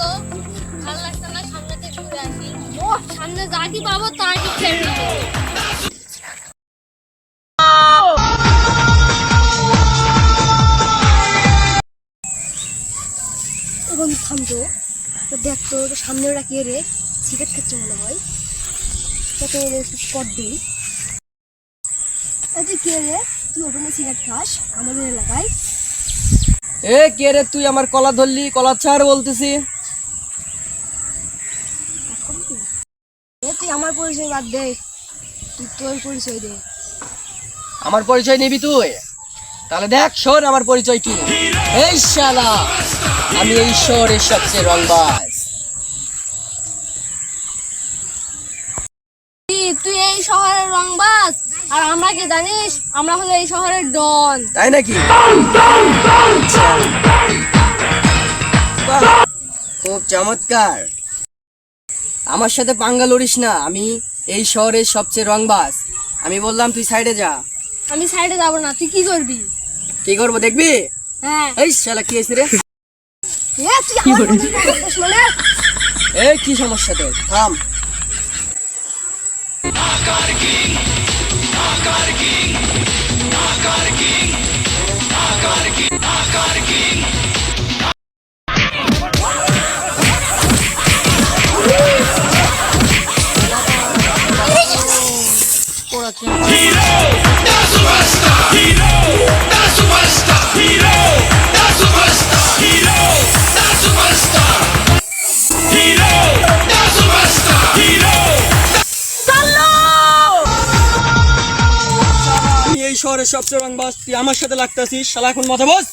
তো ভালো লাগছে না, সামনে থেকে ঘুরে আসি। ও সামনে যা কি পাবো তা কি খেয়ে নেবো। এখন থামতো তো দেখতো সামনে ওরা কে রে, সিগারেট খাচ্ছে মনে হয়। তাতে স্পট দিই, তুই কে রে, তুই ওখানে সিগারেট খাস আমাদের এলাকায়? এ কে রে তুই? আমার কলা ধরলি, কলা ছাড় বলতেছি। তুই আমার পরিচয় বাদ দে, তুই তোর পরিচয় দে। আমার পরিচয় নিবি তুই? তাহলে দেখ শোন আমার পরিচয় কি। এই শালা, আমি এই শহরের সবচেয়ে রংবাজ। তুই এই শহরের রংবাজ, আর আমরা কি জানিস? আমরা হলো এই শহরের ডন। তাই নাকি? বাহ, খুব চমৎকার। আমার সাথে পাঙ্গা লড়িস না, আমি এই শহরের সবচেয়ে রংবাজ। আমি বললাম তুই সাইডে যা। আমি সাইডে যাবো না, তুই কি করবি? কি করবো দেখবি? হ্যাঁ। এই শালা কি হয়েছে রে? তুই আমার পরিচয় বলছিস মানে? এই কি সমস্যা তোর? থাম। এই শহরের সবচেয়ে রংবাজ, তুই আমার সাথে লাগতেছিস। শালা এখন মাথা বস।